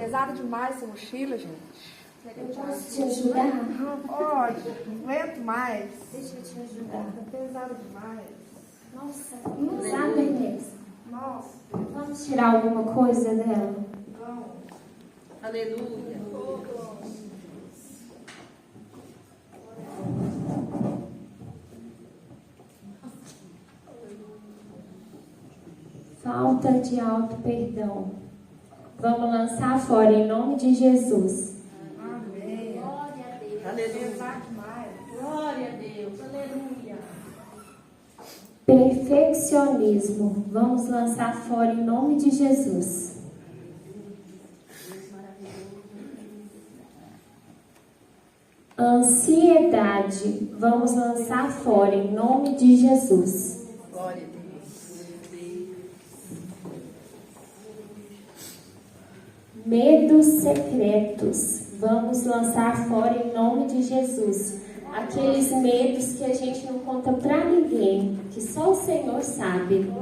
pesada demais essa mochila, gente. Eu posso te ajudar? Não pode, não aguento mais. Deixa eu te ajudar. Tá pesado demais. Nossa, pesada mesmo. Nossa. Vamos tirar alguma coisa dela? Não. Aleluia. Falta de auto-perdão. Vamos lançar fora em nome de Jesus. Amém. Glória a Deus. Aleluia. Pesado demais. Glória a Deus. Aleluia. Perfeccionismo. Vamos lançar fora em nome de Jesus. Ansiedade. Vamos lançar fora em nome de Jesus. Glória a Deus. Medos secretos. Vamos lançar fora em nome de Jesus. Aqueles medos que a gente não conta pra ninguém, que só o Senhor sabe.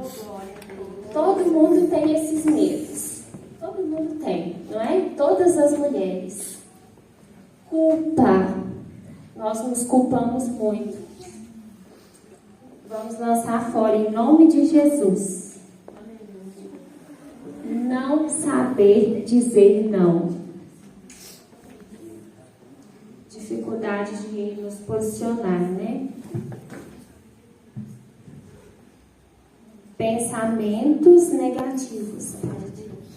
Todo mundo tem esses medos. Todo mundo tem, não é? Todas as mulheres. Culpa. Nós nos culpamos muito. Vamos lançar fora em nome de Jesus. Não saber dizer não. Dificuldade de nos posicionar, né? Pensamentos negativos para Deus.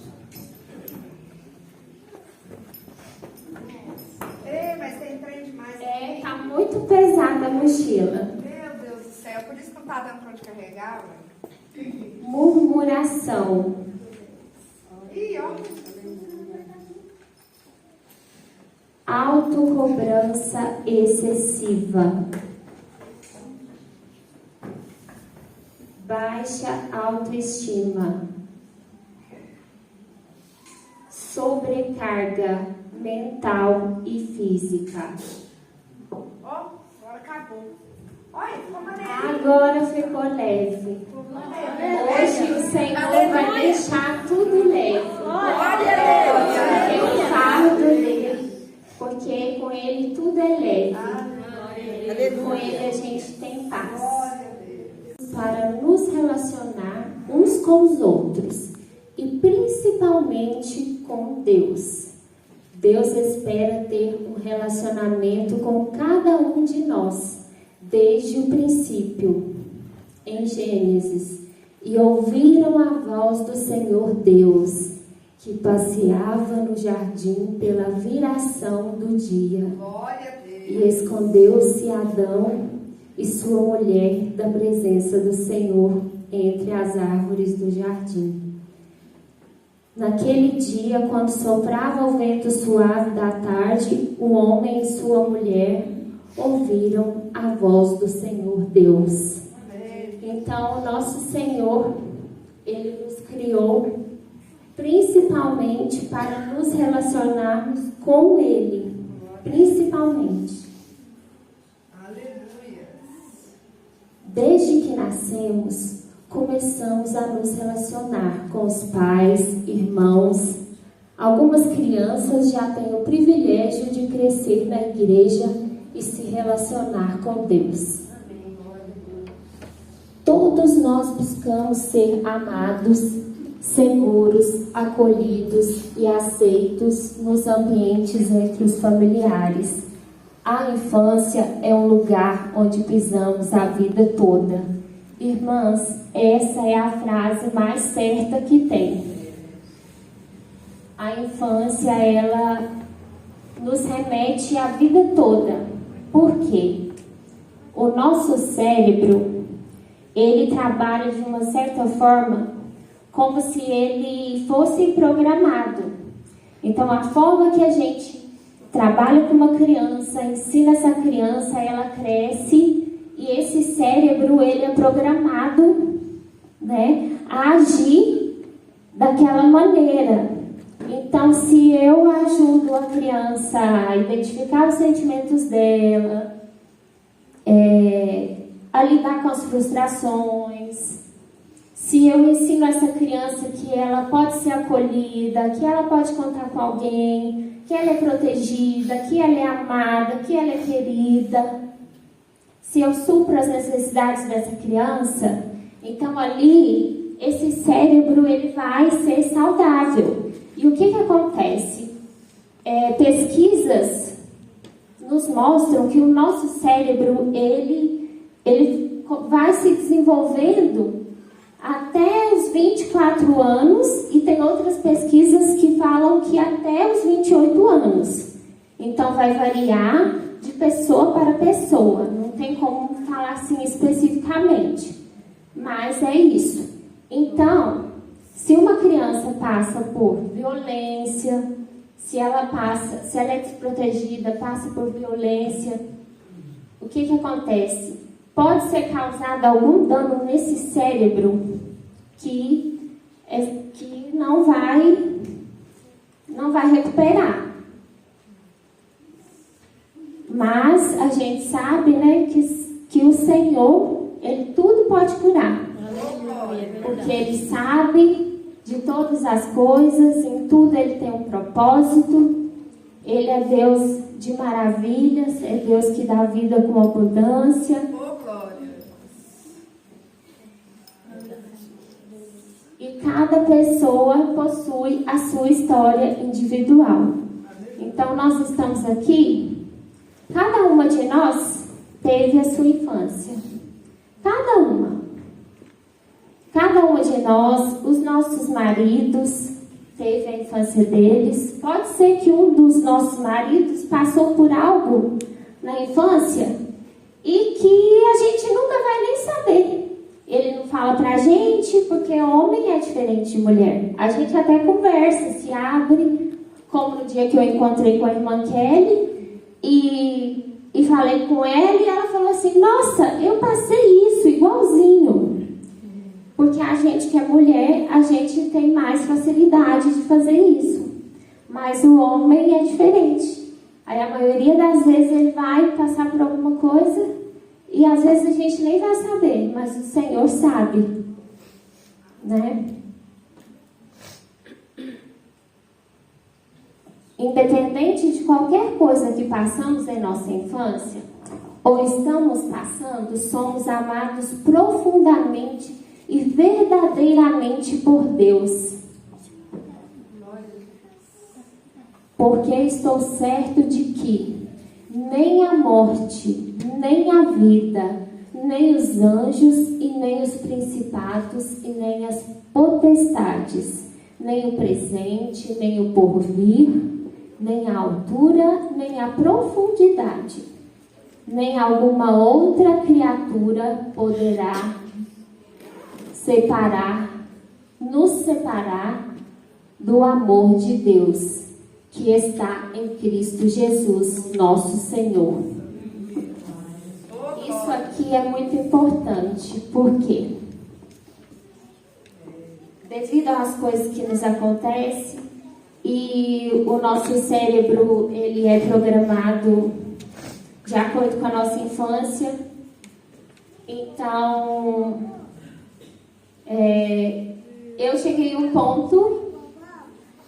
Ei, mas tem trem demais. Tá muito pesada a mochila. Meu Deus do céu, por isso que não tá dando pra onde carregar, velho. Murmuração. Ih, ó. Autocobrança excessiva. Baixa autoestima. Sobrecarga mental e física. Ó, agora acabou. Olha, ficou maneiro. Agora ficou leve. Hoje o Senhor vai deixar tudo leve. Porque o fardo dele, porque com ele tudo é leve. Com ele a gente tem paz. Para nos relacionar uns com os outros e principalmente com Deus. Deus espera ter um relacionamento com cada um de nós, desde o princípio, em Gênesis. E ouviram a voz do Senhor Deus, que passeava no jardim pela viração do dia. Glória a Deus. E escondeu-se Adão e sua mulher da presença do Senhor entre as árvores do jardim. Naquele dia, quando soprava o vento suave da tarde, o homem e sua mulher ouviram a voz do Senhor Deus. Então, o nosso Senhor, Ele nos criou principalmente para nos relacionarmos com Ele, principalmente. Aleluia. Desde que nascemos, começamos a nos relacionar com os pais, irmãos. Algumas crianças já têm o privilégio de crescer na igreja e se relacionar com Deus. Todos nós buscamos ser amados, seguros, acolhidos e aceitos nos ambientes entre os familiares. A infância é um lugar onde pisamos a vida toda. Irmãs, essa é a frase mais certa que tem. A infância, ela nos remete a vida toda. Por quê? O nosso cérebro, ele trabalha de uma certa forma como se ele fosse programado. Então, a forma que a gente trabalha com uma criança, ensina essa criança, ela cresce e esse cérebro, ele é programado, né, a agir daquela maneira. Então, se eu ajudo a criança a identificar os sentimentos dela, a lidar com as frustrações, se eu ensino essa criança que ela pode ser acolhida, que ela pode contar com alguém, que ela é protegida, que ela é amada, que ela é querida, se eu supro as necessidades dessa criança, então ali, esse cérebro ele vai ser saudável. E o que acontece? Pesquisas nos mostram que o nosso cérebro, ele vai se desenvolvendo até os 24 anos, e tem outras pesquisas que falam que até os 28 anos. Então vai variar de pessoa para pessoa, não tem como falar assim especificamente, mas é isso. Então, se uma criança passa por violência, se ela é desprotegida, passa por violência, o que acontece? Pode ser causado algum dano nesse cérebro que não vai recuperar. Mas a gente sabe, né, que o Senhor, Ele tudo pode curar. Porque Ele sabe de todas as coisas, em tudo Ele tem um propósito. Ele é Deus de maravilhas, é Deus que dá vida com abundância. E cada pessoa possui a sua história individual. Então nós estamos aqui, cada uma de nós teve a sua infância. Cada uma de nós, os nossos maridos, teve a infância deles. Pode ser que um dos nossos maridos passou por algo na infância e que a gente nunca vai nem saber. Ele não fala pra gente, porque homem é diferente de mulher. A gente até conversa, se abre, como no dia que eu encontrei com a irmã Kelly e falei com ela, e ela falou assim: nossa, eu passei isso igualzinho. Porque a gente que é mulher, a gente tem mais facilidade de fazer isso. Mas o homem é diferente. Aí a maioria das vezes ele vai passar por alguma coisa e às vezes a gente nem vai saber, mas o Senhor sabe, né? Independente de qualquer coisa que passamos em nossa infância ou estamos passando, somos amados profundamente e verdadeiramente por Deus. Porque estou certo de que nem a morte, nem a vida, nem os anjos e nem os principados e nem as potestades, nem o presente, nem o porvir, nem a altura, nem a profundidade, nem alguma outra criatura poderá nos separar do amor de Deus que está em Cristo Jesus, nosso Senhor. Isso aqui é muito importante, porque devido às coisas que nos acontecem, e o nosso cérebro ele é programado de acordo com a nossa infância, então eu cheguei a um ponto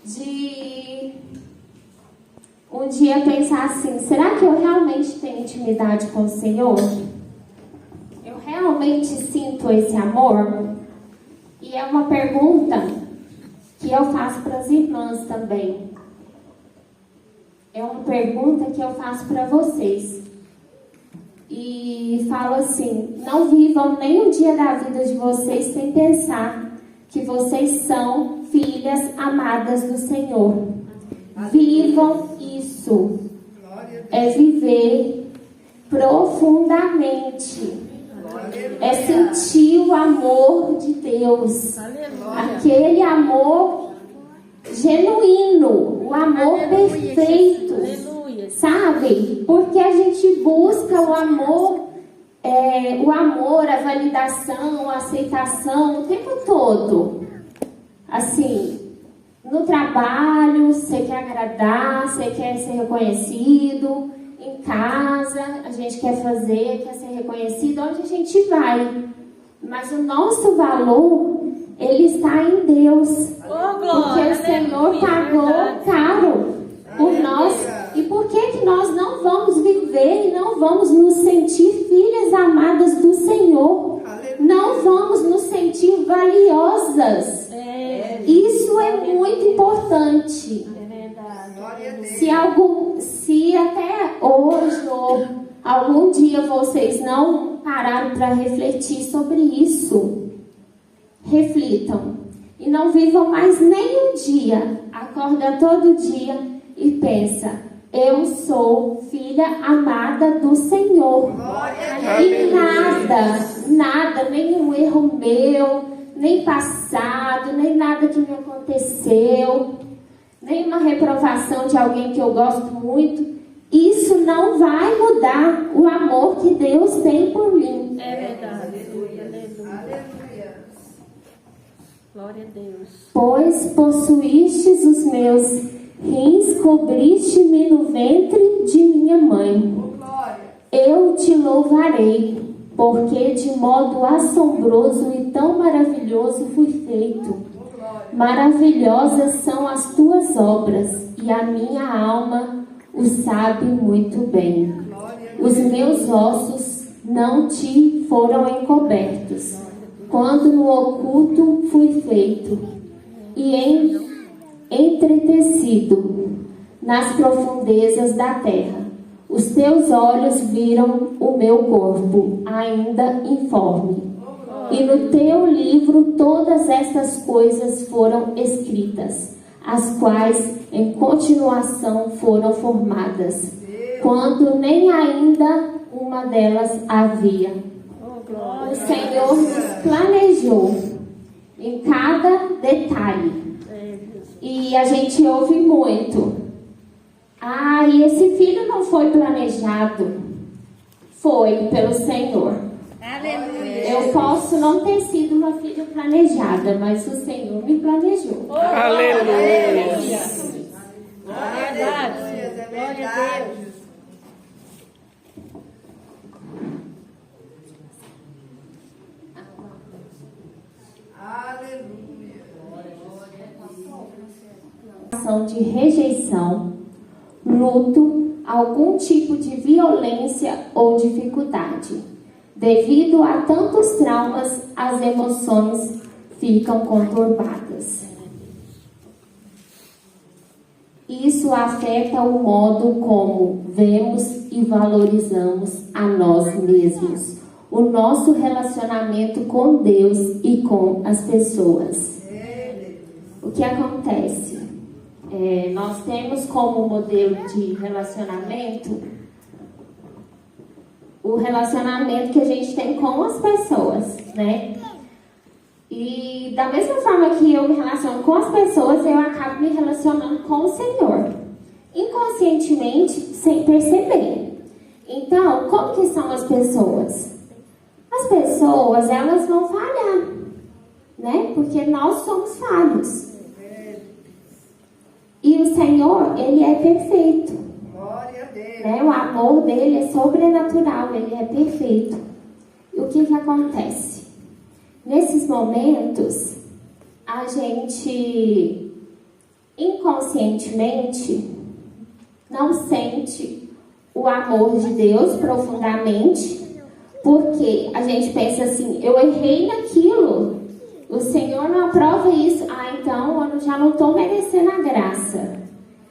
de um dia pensar assim: será que eu realmente tenho intimidade com o Senhor? Eu realmente sinto esse amor? E é uma pergunta que eu faço para as irmãs também. É uma pergunta que eu faço para vocês. E falo assim: não vivam nem um dia da vida de vocês sem pensar que vocês são filhas amadas do Senhor. Vivam isso. É viver profundamente. É sentir o amor de Deus. Aquele amor genuíno, o amor perfeito. Sabe? Porque a gente busca o amor, a validação, a aceitação o tempo todo. Assim, no trabalho, você quer agradar, você quer ser reconhecido. Em casa, a gente quer ser reconhecido onde a gente vai. Mas o nosso valor está em Deus. Oh, Porque glória. o Senhor Aleluia, pagou verdade. caro por nós. E por que nós não vamos viver e não vamos nos sentir filhas amadas do Senhor? Não vamos nos sentir valiosas. Isso é muito importante. Se até hoje ou algum dia vocês não pararam para refletir sobre isso, reflitam. E não vivam mais nem um dia. Acorda todo dia e pensa: eu sou filha amada do Senhor. E nada, nenhum erro meu, nem passado, nem nada que me aconteceu, nem uma reprovação de alguém que eu gosto muito, isso não vai mudar o amor que Deus tem por mim. É verdade. Aleluia. Glória a Deus. Pois possuístes os meus rins, cobriste-me no ventre de minha mãe. Eu te louvarei, porque de modo assombroso e tão maravilhoso fui feito. Maravilhosas são as tuas obras, e a minha alma o sabe muito bem. Os meus ossos não te foram encobertos, quando no oculto fui feito, e entretecido nas profundezas da terra. Os teus olhos viram o meu corpo, ainda informe. E no teu livro todas estas coisas foram escritas, as quais em continuação foram formadas, quando nem ainda uma delas havia. O Senhor nos planejou em cada detalhe. E a gente ouve muito: ah, e esse filho não foi planejado. Foi pelo Senhor. Aleluia. Eu posso não ter sido uma filha planejada, mas o Senhor me planejou. Aleluia. Verdade. Glória a Deus. De rejeição, luto, algum tipo de violência ou dificuldade. Devido a tantos traumas, as emoções ficam conturbadas. Isso afeta o modo como vemos e valorizamos a nós mesmos, o nosso relacionamento com Deus e com as pessoas. O que acontece? Nós temos como modelo de relacionamento o relacionamento que a gente tem com as pessoas, né? E da mesma forma que eu me relaciono com as pessoas, eu acabo me relacionando com o Senhor, inconscientemente, sem perceber. Então, como que são as pessoas? As pessoas, elas vão falhar, né? Porque nós somos falhos. E o Senhor, Ele é perfeito. Glória a Deus. Né? O amor dele é sobrenatural, Ele é perfeito. E o que acontece? Nesses momentos, a gente inconscientemente não sente o amor de Deus profundamente, porque a gente pensa assim: eu errei naquilo, o Senhor não aprova isso, então eu já não estou merecendo a graça.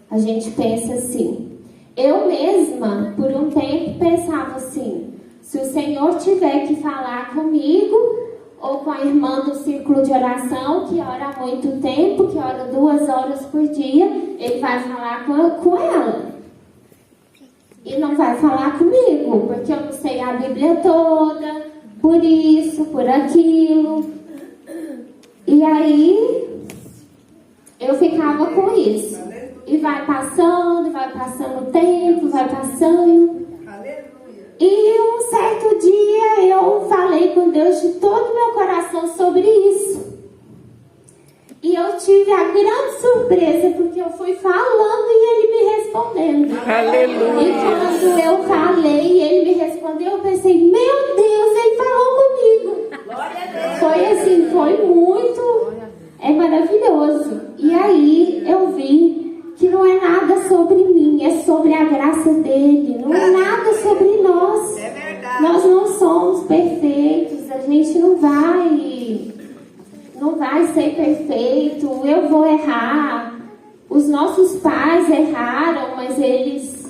A gente pensa assim. Eu mesma, por um tempo, pensava assim: se o Senhor tiver que falar comigo, ou com a irmã do círculo de oração, que ora há muito tempo, que ora 2 horas por dia, Ele vai falar com ela. E não vai falar comigo, porque eu não sei a Bíblia toda, por isso, por aquilo. E aí, eu ficava com isso. E vai passando o tempo, vai passando. E um certo dia eu falei com Deus de todo o meu coração sobre isso. E eu tive a grande surpresa, porque eu fui falando e Ele me respondendo. Aleluia. E quando eu falei e Ele me respondeu, eu pensei: meu Deus, Ele falou comigo. Glória a Deus. Foi assim, foi muito graça dele, não é nada sobre nós. É verdade. Nós não somos perfeitos, a gente não vai ser perfeito, eu vou errar. Os nossos pais erraram, mas eles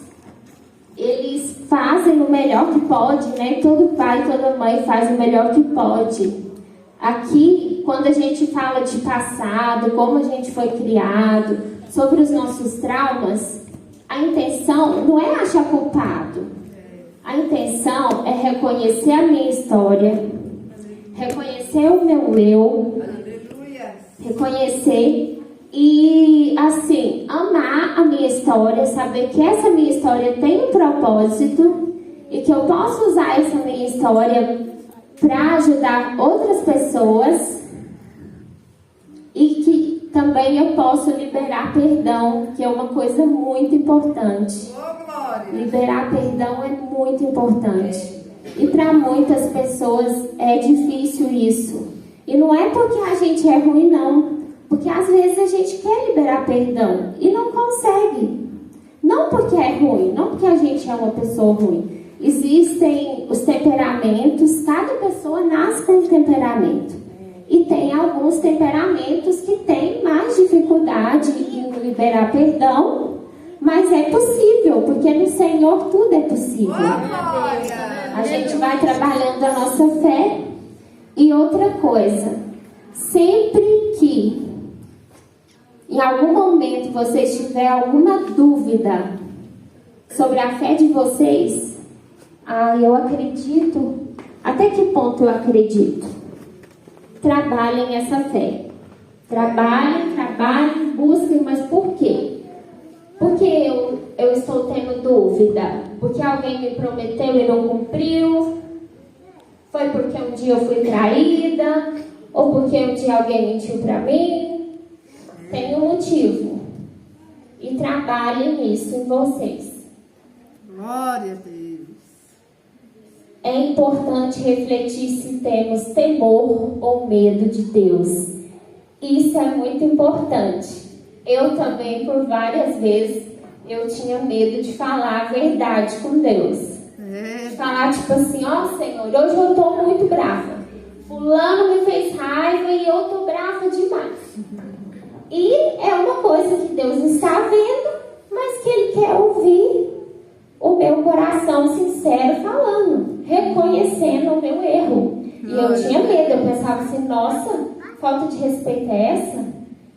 fazem o melhor que pode, né? Todo pai, toda mãe faz o melhor que pode. Aqui, quando a gente fala de passado, como a gente foi criado, sobre os nossos traumas, a intenção não é achar culpado. A intenção é reconhecer a minha história, reconhecer o meu eu, reconhecer e, assim, amar a minha história, saber que essa minha história tem um propósito e que eu posso usar essa minha história para ajudar outras pessoas e que também eu posso liberar perdão, que é uma coisa muito importante. Liberar perdão é muito importante. E para muitas pessoas é difícil isso. E não é porque a gente é ruim, não. Porque às vezes a gente quer liberar perdão e não consegue. Não porque é ruim, não porque a gente é uma pessoa ruim. Existem os temperamentos, cada pessoa nasce com um temperamento. E tem alguns temperamentos que têm mais dificuldade em liberar perdão, mas é possível, porque no Senhor tudo é possível. A gente vai trabalhando a nossa fé. E outra coisa, sempre que em algum momento vocês tiverem alguma dúvida sobre a fé de vocês, eu acredito. Até que ponto eu acredito? Trabalhem essa fé. Trabalhem, busquem, mas por quê? Porque eu estou tendo dúvida? Porque alguém me prometeu e não cumpriu? Foi porque um dia eu fui traída? Ou porque um dia alguém mentiu para mim? Tem um motivo. E trabalhem nisso em vocês. Glória a Deus. É importante refletir se temos temor ou medo de Deus. Isso é muito importante. Eu também, por várias vezes, eu tinha medo de falar a verdade com Deus. De falar tipo assim, Senhor, hoje eu estou muito brava. Fulano me fez raiva e eu estou brava demais. E é uma coisa que Deus está vendo, mas que Ele quer ouvir o meu coração sincero falando, reconhecendo o meu erro. E eu tinha medo, eu pensava assim, nossa, falta de respeito é essa?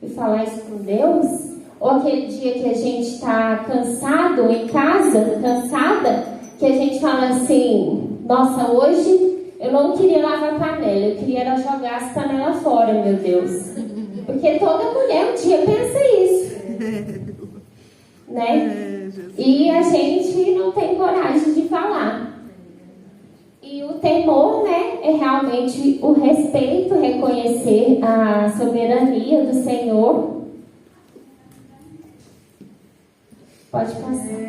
E falar isso com Deus? Ou aquele dia que a gente está cansado em casa, cansada, que a gente fala assim, nossa, hoje eu não queria lavar a panela, eu queria era jogar as panelas fora, meu Deus. Porque toda mulher um dia pensa isso. Né? E a gente não tem coragem de falar. E o temor, né, é realmente o respeito, reconhecer a soberania do Senhor. Pode passar.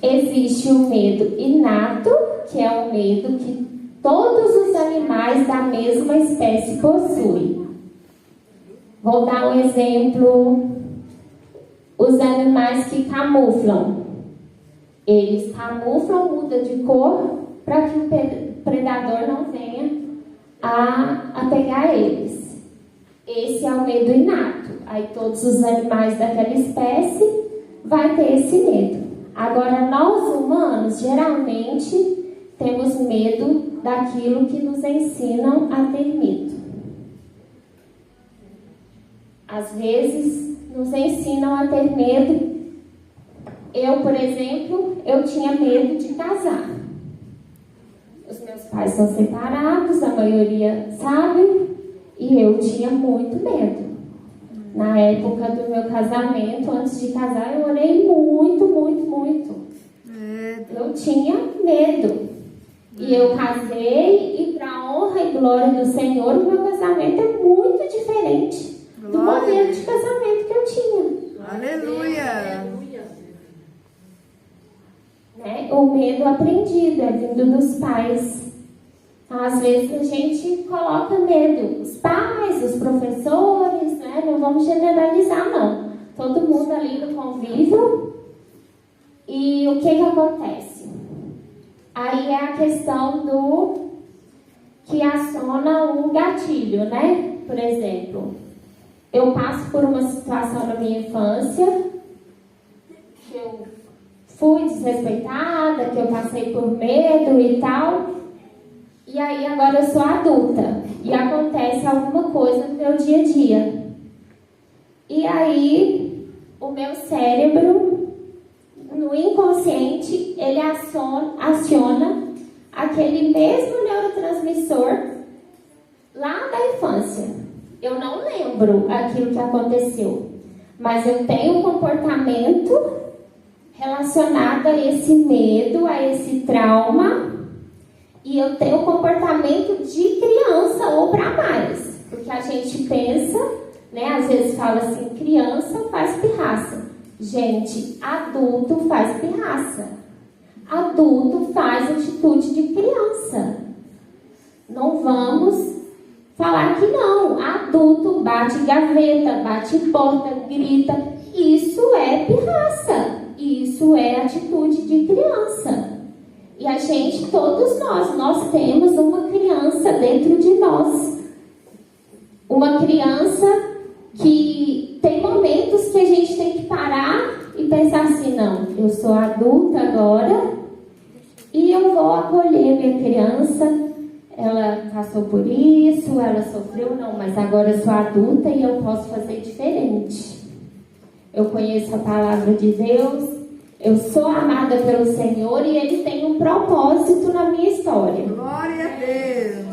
Existe o medo inato, que é o medo que todos os animais da mesma espécie possuem. Vou dar um exemplo. Os animais que camuflam. Eles camuflam, mudam de cor, para que o predador não venha a pegar eles. Esse é o medo inato. Aí todos os animais daquela espécie vão ter esse medo. Agora, nós humanos, geralmente, temos medo daquilo que nos ensinam a ter medo. Às vezes, nos ensinam a ter medo. Eu, por exemplo, eu tinha medo de casar. Os meus pais são separados, a maioria sabe, e eu tinha muito medo. Na época do meu casamento, antes de casar, eu orei muito, muito, muito. Eu tinha medo. E eu casei, e para honra e glória do Senhor, o meu casamento é muito diferente do modelo de casamento que eu tinha. Aleluia! Né? O medo aprendido é vindo dos pais. Então, às vezes a gente coloca medo. Os pais, os professores, né? Não vamos generalizar, não. Todo mundo ali no convívio E o que acontece? Aí é a questão do que aciona o gatilho, né? Por exemplo, eu passo por uma situação na minha infância que eu fui desrespeitada, que eu passei por medo e tal, e aí agora eu sou adulta e acontece alguma coisa no meu dia a dia. E aí o meu cérebro, no inconsciente, ele aciona aquele mesmo neurotransmissor lá da infância. Eu não lembro aquilo que aconteceu, mas eu tenho um comportamento relacionado a esse medo, a esse trauma, e eu tenho um comportamento de criança ou para mais, porque a gente pensa, né, às vezes fala assim, criança faz pirraça. Gente, adulto faz pirraça. Adulto faz atitude de criança. Não vamos falar que não. Adulto bate gaveta, bate porta, grita. Isso é pirraça. Isso é atitude de criança. E a gente, todos nós temos uma criança dentro de nós. Uma criança que tem momentos que a gente tem que parar e pensar assim, não, eu sou adulta agora e eu vou acolher minha criança, ela passou por isso, ela sofreu, não, mas agora eu sou adulta e eu posso fazer diferente. Eu conheço a palavra de Deus, eu sou amada pelo Senhor e Ele tem um propósito na minha história. Glória a Deus.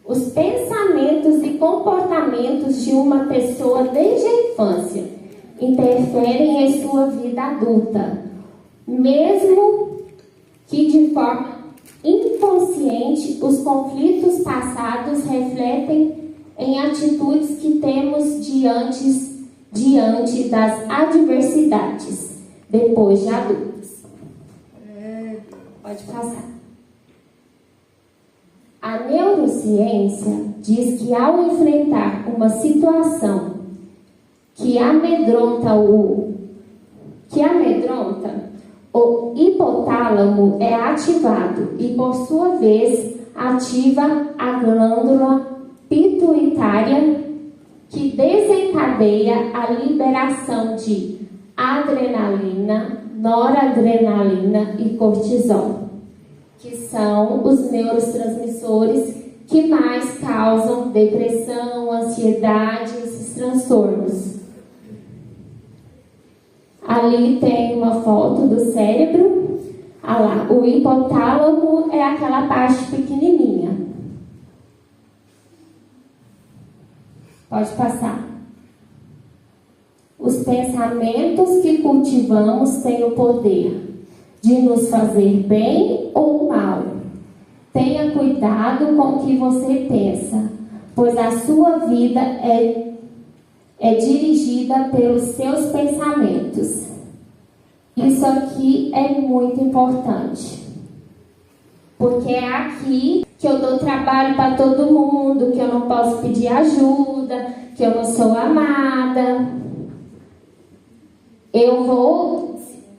Os pensamentos e comportamentos de uma pessoa desde a infância interferem em sua vida adulta, mesmo que de forma inconsciente os conflitos passados refletem em atitudes que temos diante das adversidades, depois de adultos. Pode passar. A neurociência diz que ao enfrentar uma situação que amedronta, o hipotálamo é ativado e, por sua vez, ativa a glândula pituitária, que desencadeia a liberação de adrenalina, noradrenalina e cortisol, que são os neurotransmissores que mais causam depressão, ansiedade, esses transtornos. Ali tem uma foto do cérebro. Ah lá, o hipotálamo é aquela parte pequenininha. Pode passar. Os pensamentos que cultivamos têm o poder de nos fazer bem ou mal. Tenha cuidado com o que você pensa, pois a sua vida é dirigida pelos seus pensamentos. Isso aqui é muito importante, porque é aqui que eu dou trabalho para todo mundo, que eu não posso pedir ajuda, que eu não sou amada.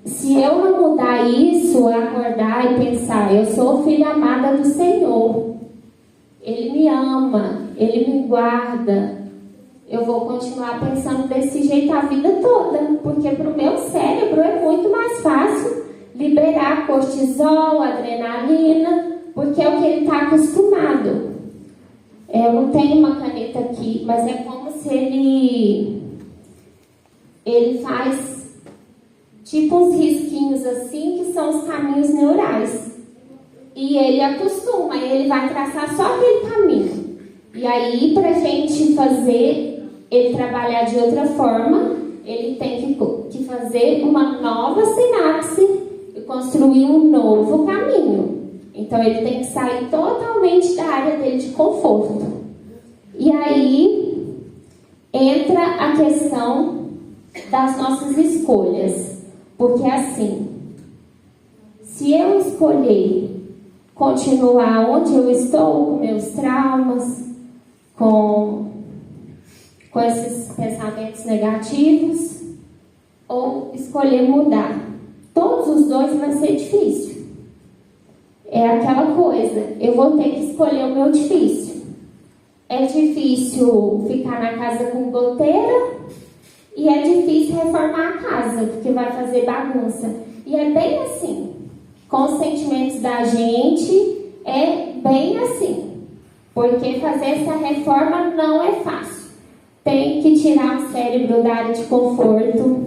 Se eu não mudar isso, acordar e pensar, eu sou filha amada do Senhor, Ele me ama, Ele me guarda, eu vou continuar pensando desse jeito a vida toda, porque para o meu cérebro é muito mais fácil liberar cortisol, adrenalina, porque é o que ele está acostumado. Eu não tenho uma caneta aqui, mas é como se ele faz tipo uns risquinhos assim, que são os caminhos neurais. E ele acostuma, ele vai traçar só aquele caminho. E aí, para a gente fazer ele trabalhar de outra forma, ele tem que fazer uma nova sinapse e construir um novo caminho. Então, ele tem que sair totalmente da área dele de conforto. E aí, entra a questão das nossas escolhas. Porque assim, se eu escolher continuar onde eu estou, com meus traumas, com esses pensamentos negativos, ou escolher mudar. todos os dois vai ser difícil. É aquela coisa, eu vou ter que escolher o meu difícil. É difícil ficar na casa com goteira e é difícil reformar a casa, porque vai fazer bagunça. E é bem assim, com os sentimentos da gente, é bem assim. Porque fazer essa reforma não é fácil. Tem que tirar o cérebro da área de conforto.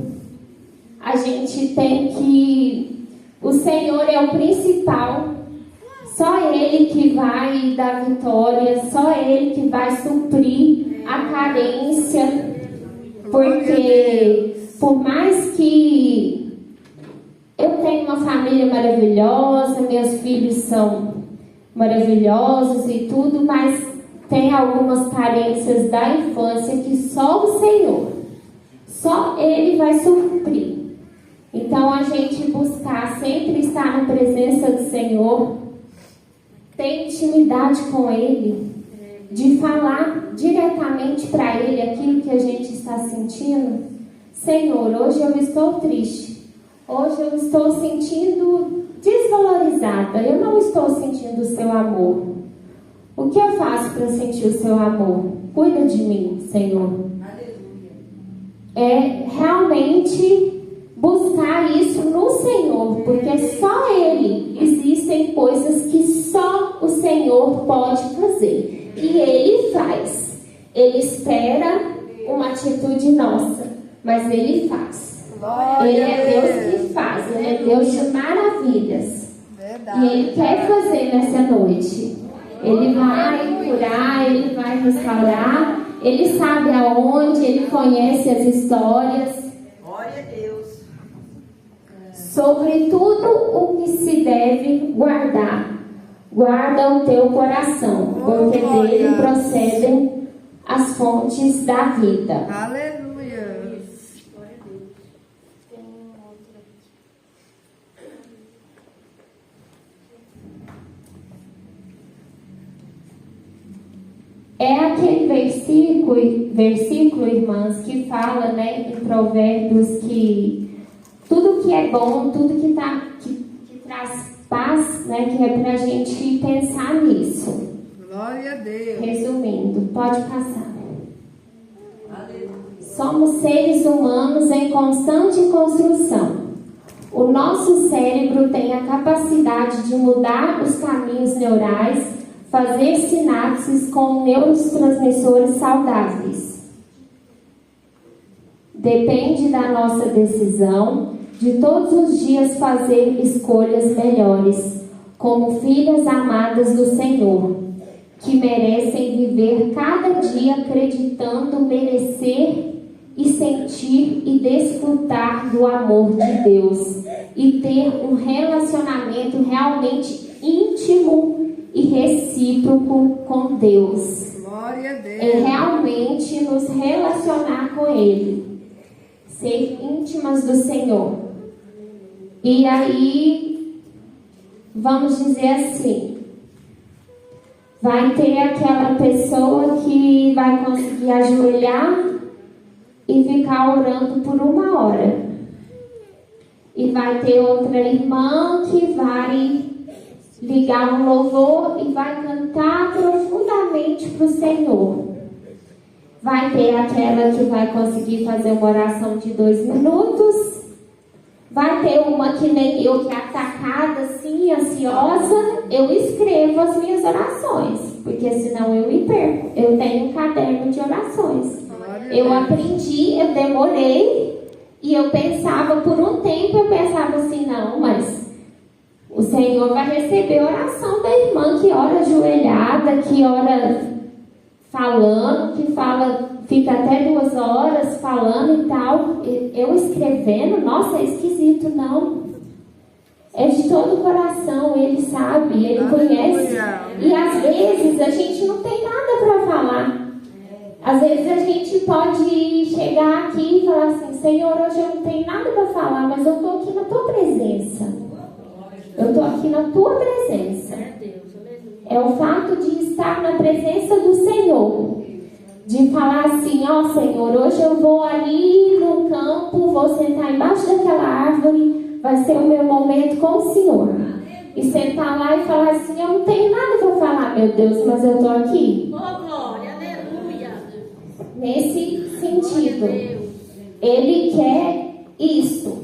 A gente tem que... O Senhor é o principal. Só Ele que vai dar vitória. Só Ele que vai suprir a carência. Porque por mais que eu tenha uma família maravilhosa, meus filhos são maravilhosos e tudo, mas tem algumas carências da infância que só o Senhor, só Ele vai suprir. Então a gente buscar sempre estar na presença do Senhor, ter intimidade com Ele, de falar diretamente para Ele aquilo que a gente está sentindo. Senhor, hoje eu estou triste, hoje eu estou sentindo desvalorizada, eu não estou sentindo o seu amor. O que eu faço para sentir o seu amor? Cuida de mim, Senhor. Aleluia. É realmente buscar isso no Senhor, porque só Ele, existem coisas que só o Senhor pode fazer. E Ele faz. Ele espera uma atitude nossa, mas Ele faz. Ele é Deus que faz, Ele é Deus de maravilhas. Verdade. E Ele quer fazer nessa noite. Ele vai curar, Ele vai restaurar. Ele sabe aonde, Ele conhece as histórias. Glória a Deus. Sobre tudo o que se deve guardar. Guarda o teu coração, porque dele procedem as fontes da vida. Aleluia. É aquele versículo, irmãs, que fala, né, em Provérbios, que tudo que é bom, tudo que traz paz, né, que é pra gente pensar nisso. Glória a Deus. Resumindo, pode passar. Somos seres humanos em constante construção. O nosso cérebro tem a capacidade de mudar os caminhos neurais, fazer sinapses com neurotransmissores saudáveis. Depende da nossa decisão de todos os dias fazer escolhas melhores, como filhas amadas do Senhor, que merecem viver cada dia acreditando merecer e sentir e desfrutar do amor de Deus e ter um relacionamento realmente íntimo e recíproco com Deus. Glória a Deus. É realmente nos relacionar com Ele, ser íntimas do Senhor. E aí, vamos dizer assim, vai ter aquela pessoa que vai conseguir ajoelhar e ficar orando por 1 hora. E vai ter outra irmã que vai ligar um louvor e vai cantar profundamente para o Senhor. Vai ter aquela que vai conseguir fazer uma oração de 2 minutos. Vai ter uma que nem eu, que é atacada assim, ansiosa. Eu escrevo as minhas orações, porque senão eu me perco. Eu tenho um caderno de orações. Eu aprendi, eu demorei, e eu pensava, por um tempo eu pensava assim, não, mas o Senhor vai receber a oração da irmã que ora ajoelhada, que ora falando, que fala, fica até 2 horas falando e tal. Eu escrevendo, nossa, é esquisito, não. É de todo o coração, Ele sabe, Ele conhece. E às vezes a gente não tem nada para falar. Às vezes a gente pode chegar aqui e falar assim, Senhor, hoje eu não tenho nada para falar, mas eu estou aqui na Tua presença. Eu estou aqui na Tua presença. É o fato de estar na presença do Senhor. De falar assim, ó Senhor, hoje eu vou ali no campo, vou sentar embaixo daquela árvore, vai ser o meu momento com o Senhor. E sentar lá e falar assim, eu não tenho nada para falar, meu Deus, mas eu estou aqui. Oh, glória, aleluia. Nesse sentido, Ele quer isto.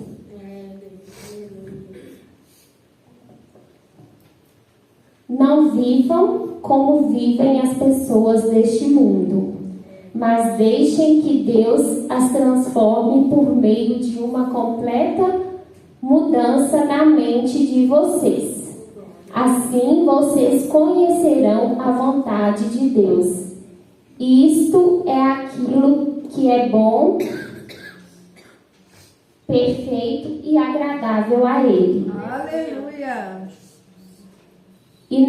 Não vivam como vivem as pessoas deste mundo, mas deixem que Deus as transforme por meio de uma completa mudança na mente de vocês. Assim vocês conhecerão a vontade de Deus. Isto é aquilo que é bom, perfeito e agradável a Ele. Aleluia. E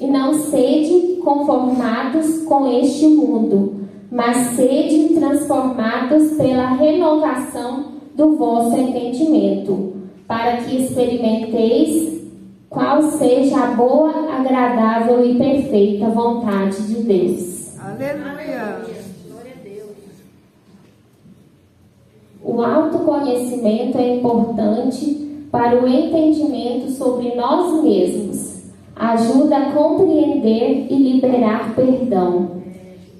não sede conformados com este mundo, mas sede transformados pela renovação do vosso entendimento, para que experimenteis qual seja a boa, agradável e perfeita vontade de Deus. Aleluia. Glória a Deus. O autoconhecimento é importante para o entendimento sobre nós mesmos. Ajuda a compreender e liberar perdão,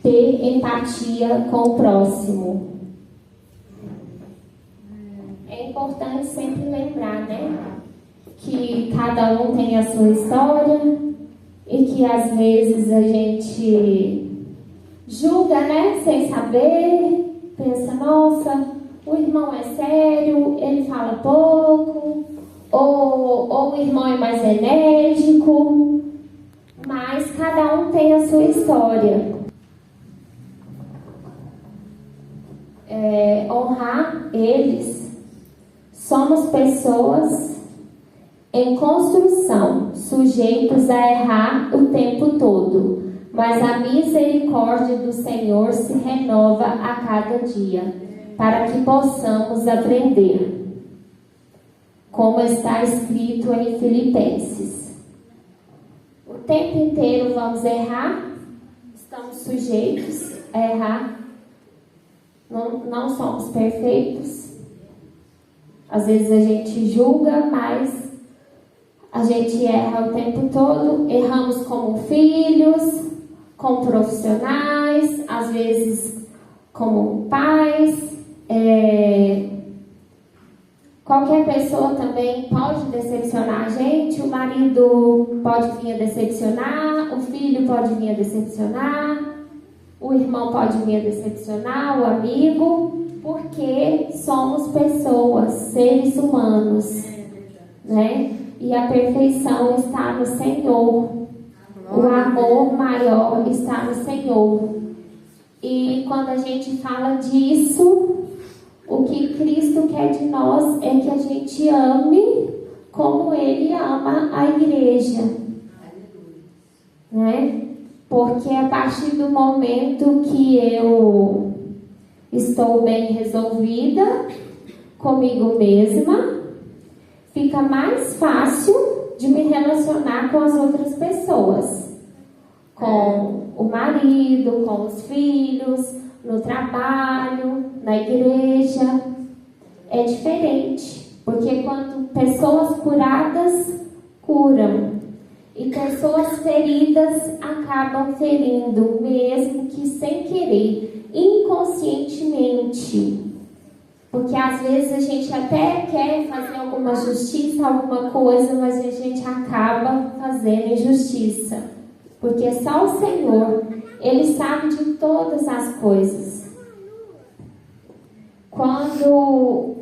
ter empatia com o próximo. É importante sempre lembrar, né, que cada um tem a sua história e que às vezes a gente julga, né, sem saber, pensa, nossa, o irmão é sério, ele fala pouco, ou o irmão é mais enérgico, mas cada um tem a sua história. Honrar eles. Somos pessoas em construção, sujeitos a errar o tempo todo, mas a misericórdia do Senhor se renova a cada dia, para que possamos aprender. Como está escrito em Filipenses. O tempo inteiro vamos errar, estamos sujeitos a errar, não somos perfeitos. Às vezes a gente julga, mas a gente erra o tempo todo. Erramos como filhos, como profissionais, às vezes como pais. Qualquer pessoa também pode decepcionar a gente, o marido pode vir a decepcionar, o filho pode vir a decepcionar, o irmão pode vir a decepcionar, o amigo, porque somos pessoas, seres humanos, né? E a perfeição está no Senhor, o amor maior está no Senhor. E quando a gente fala disso, o que Cristo quer de nós é que a gente ame como Ele ama a igreja, né? Porque a partir do momento que eu estou bem resolvida comigo mesma, fica mais fácil de me relacionar com as outras pessoas, com o marido, com os filhos, no trabalho, na igreja. É diferente, porque quando pessoas curadas curam e pessoas feridas acabam ferindo, mesmo que sem querer, inconscientemente. Porque às vezes a gente até quer fazer alguma justiça, alguma coisa, mas a gente acaba fazendo injustiça. Porque só o Senhor, Ele sabe de todas as coisas. Quando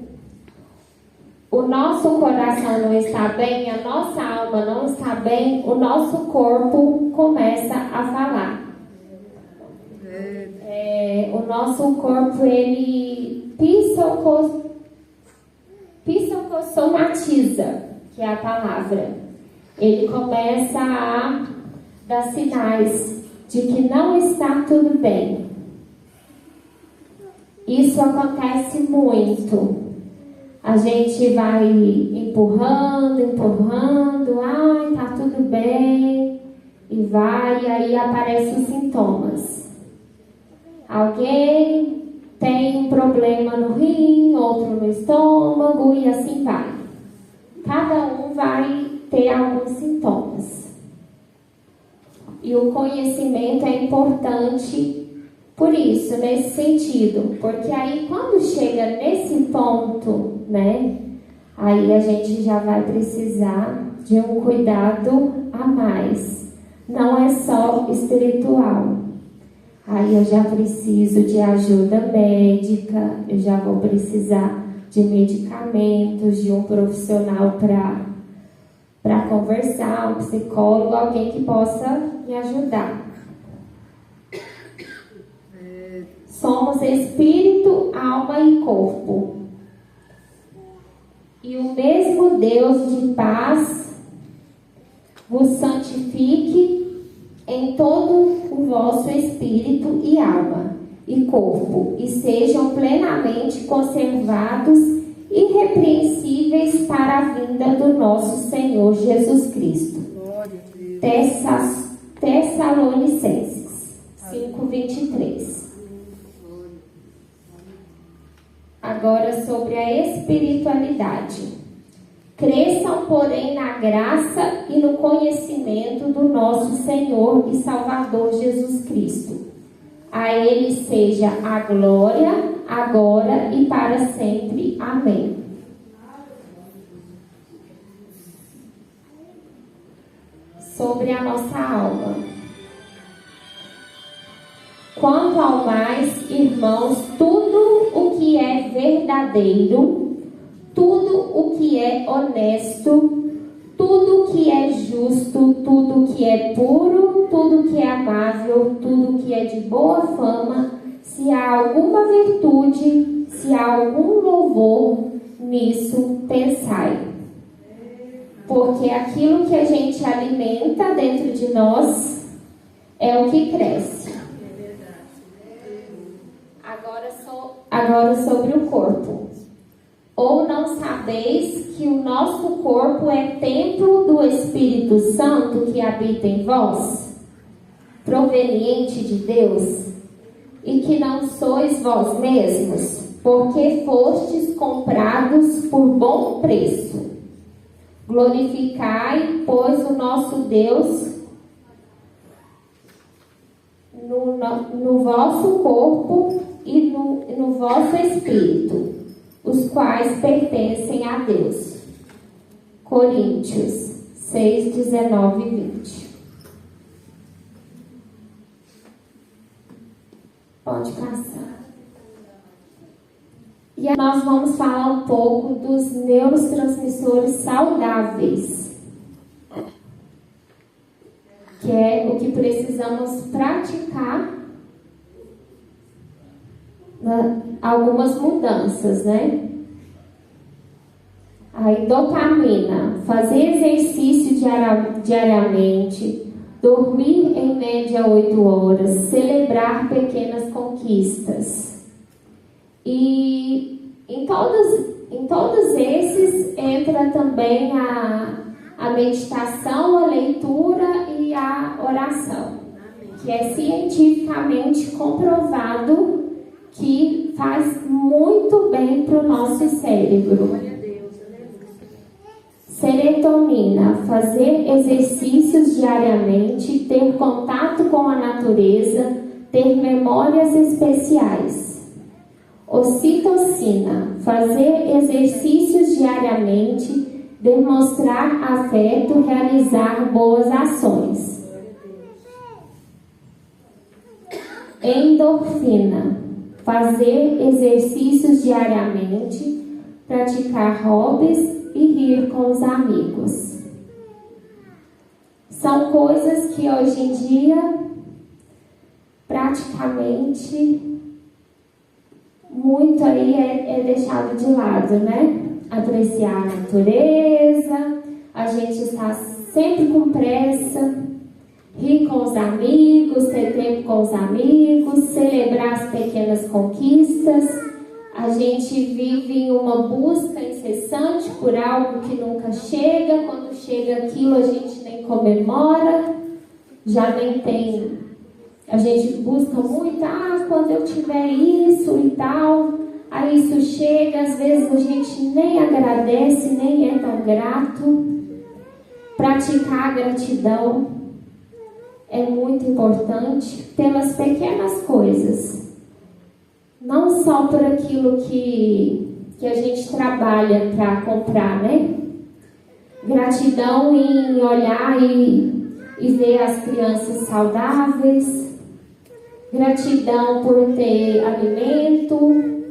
o nosso coração não está bem, a nossa alma não está bem, o nosso corpo começa a falar. O nosso corpo, ele psicossomatiza, que é a palavra. Ele começa a dar sinais de que não está tudo bem. Isso acontece muito. A gente vai empurrando, ai, tá tudo bem, e vai, e aí aparecem os sintomas. Alguém tem um problema no rim, outro no estômago, e assim vai. cada um vai ter alguns sintomas. E o conhecimento é importante por isso, nesse sentido, porque aí quando chega nesse ponto, né, aí a gente já vai precisar de um cuidado a mais. Não é só espiritual. Aí eu já preciso de ajuda médica, eu já vou precisar de medicamentos, de um profissional para conversar, um psicólogo, alguém que possa me ajudar. Somos espírito, alma e corpo. E o mesmo Deus de paz vos santifique em todo o vosso espírito e alma e corpo, e sejam plenamente conservados irrepreensíveis para a vinda do nosso Senhor Jesus Cristo. Tessalonicenses 5:23. Agora sobre a espiritualidade. Cresçam, porém, na graça e no conhecimento do nosso Senhor e Salvador Jesus Cristo. A Ele seja a glória, agora e para sempre. Amém. Sobre a nossa alma. Quanto ao mais, irmãos, tudo o que é verdadeiro, tudo o que é honesto, tudo o que é justo, tudo o que é puro, tudo o que é amável, tudo o que é de boa fama, se há alguma virtude, se há algum louvor, nisso pensai. Porque aquilo que a gente alimenta dentro de nós é o que cresce. Agora sobre o corpo. Ou não sabeis que o nosso corpo é templo do Espírito Santo que habita em vós, proveniente de Deus, e que não sois vós mesmos, porque fostes comprados por bom preço. Glorificai, pois, o nosso Deus no vosso corpo e no vosso espírito, os quais pertencem a Deus. Coríntios 6, 19 e 20. Pode passar. E nós vamos falar um pouco dos neurotransmissores saudáveis, que é o que precisamos praticar, algumas mudanças, né? Aí, dopamina, fazer exercício diariamente, dormir em média 8 horas, celebrar pequenas conquistas. E em todos esses entra também a meditação, a leitura e a oração, que é cientificamente comprovado que faz muito bem para o nosso cérebro. Serotonina, fazer exercícios diariamente, ter contato com a natureza, ter memórias especiais. Ocitocina, fazer exercícios diariamente, demonstrar afeto, realizar boas ações. Endorfina, fazer exercícios diariamente, praticar hobbies e rir com os amigos. São coisas que hoje em dia praticamente muito aí é deixado de lado, né? Apreciar a natureza, a gente está sempre com pressa, rir com os amigos, ter tempo com os amigos, celebrar as pequenas conquistas. A gente vive em uma busca incessante por algo que nunca chega. Quando chega aquilo, a gente nem comemora, já nem tem. A gente busca muito, quando eu tiver isso e tal. Aí isso chega, às vezes a gente nem agradece, nem é tão grato. Praticar a gratidão é muito importante pelas pequenas coisas. Não só por aquilo que a gente trabalha para comprar, né? Gratidão em olhar e ver as crianças saudáveis. Gratidão por ter alimento,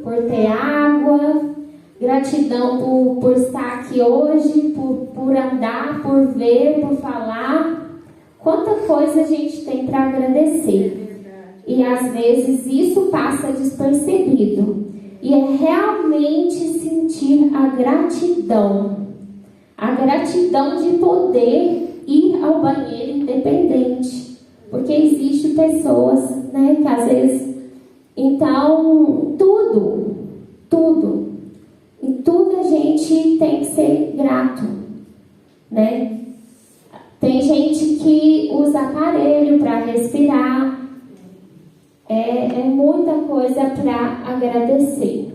por ter água. Gratidão por estar aqui hoje, por andar, por ver, por falar. Quanta coisa a gente tem para agradecer. E às vezes isso passa despercebido. E é realmente sentir a gratidão. A gratidão de poder ir ao banheiro independente. Porque existe pessoas, né, que às vezes... Então, tudo. Em tudo a gente tem que ser grato, né? Tem gente que usa aparelho para respirar. É muita coisa para agradecer.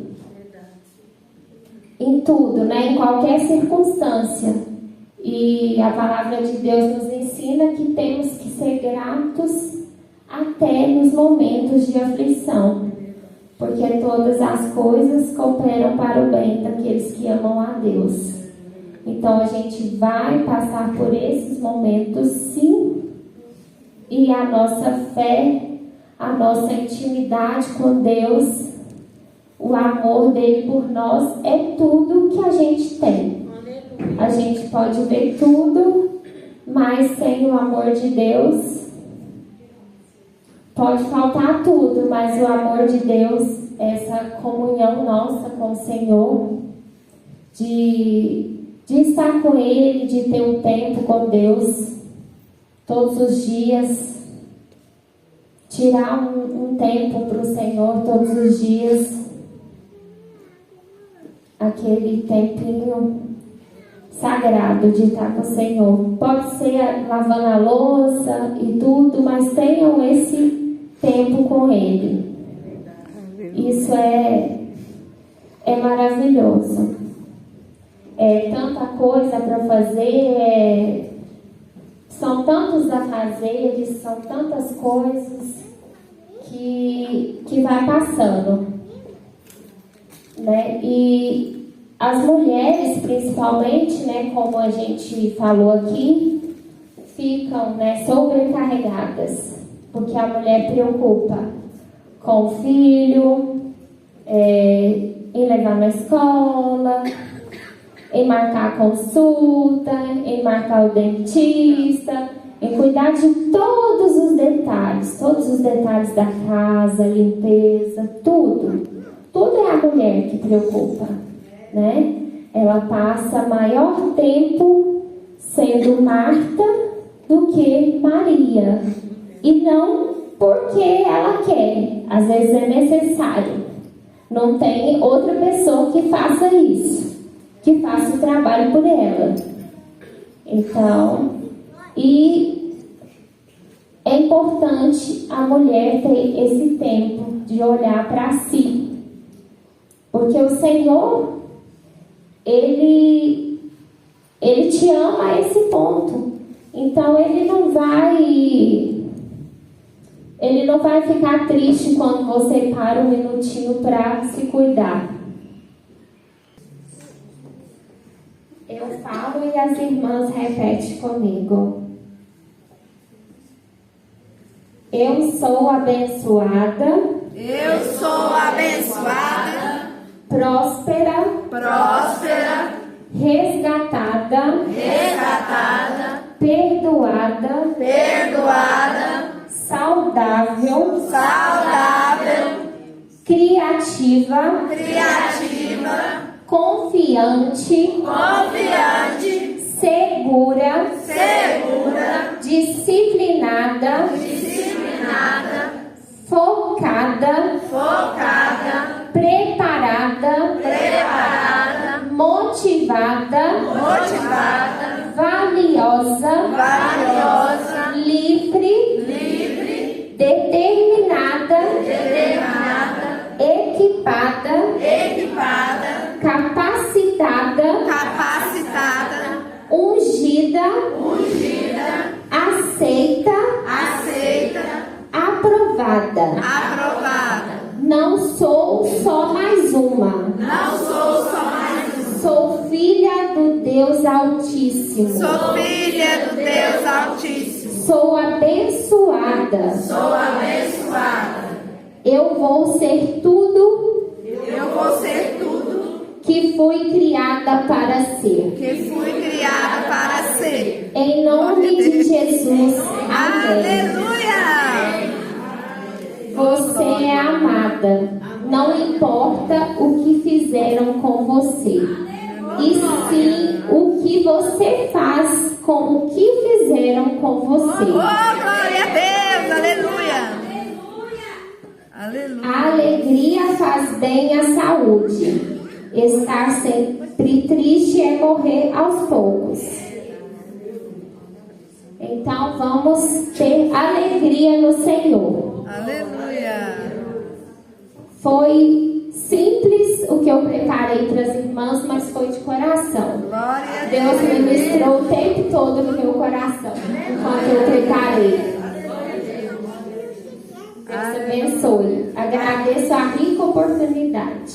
Em tudo, né? Em qualquer circunstância. E a palavra de Deus nos ensina que temos que ser gratos até nos momentos de aflição. Porque todas as coisas cooperam para o bem daqueles que amam a Deus. Então a gente vai passar por esses momentos, sim. E a nossa fé, a nossa intimidade com Deus, o amor dele por nós é tudo que a gente tem. A gente pode ver tudo, mas sem o amor de Deus pode faltar tudo, mas o amor de Deus, essa comunhão nossa com o Senhor, de estar com Ele, de ter um tempo com Deus todos os dias, tirar um tempo para o Senhor todos os dias, aquele tempinho sagrado de estar com o Senhor. Pode ser lavando a louça e tudo, mas tenham esse tempo com Ele. Isso é maravilhoso. É tanta coisa para fazer, são tantos afazeres, são tantas coisas que vai passando, né? E as mulheres, principalmente, né, como a gente falou aqui, ficam, né, sobrecarregadas, porque a mulher preocupa com o filho, em levar na escola, em marcar a consulta, em marcar o dentista, em cuidar de todos os detalhes da casa, limpeza, tudo. Tudo é a mulher que preocupa, né? Ela passa maior tempo sendo Marta do que Maria. E não porque ela quer, às vezes é necessário. Não tem outra pessoa que faça isso, que faça o trabalho por ela. Então, e é importante a mulher ter esse tempo de olhar para si. Porque o Senhor, Ele te ama a esse ponto. Então, Ele não vai ficar triste quando você para um minutinho para se cuidar. Eu falo e as irmãs repetem comigo. Eu sou abençoada. Eu sou abençoada. Próspera. Próspera. Resgatada. Resgatada. Perdoada. Perdoada. Saudável. Saudável. Criativa. Criativa. Confiante. Confiante. Segura. Segura. Disciplinada. Disciplinada. Focada. Focada. Preparada. Preparada. Motivada. Motivada. Valiosa. Valiosa. Livre. Livre. Determinada. Determinada. Equipada. aprovada. Aprovada. Não sou só mais uma. Não sou só mais uma. Sou filha do Deus Altíssimo. Sou filha do Deus Altíssimo. Sou abençoada. Sou abençoada. Eu vou ser tudo Eu vou ser tudo que fui criada para ser. que fui criada para ser. Em nome de Jesus. Amém. Aleluia! Você é amada. Não importa o que fizeram com você, e sim o que você faz com o que fizeram com Oh, você. glória a Deus! Aleluia! Aleluia! A alegria faz bem à saúde. Estar sempre triste é morrer aos poucos. Então vamos ter alegria no Senhor. Aleluia! Foi simples o que eu preparei para as irmãs, mas foi de coração. Glória a Deus Deus! ministrou o tempo todo no meu coração, enquanto eu preparei. Deus abençoe. Agradeço a rica oportunidade.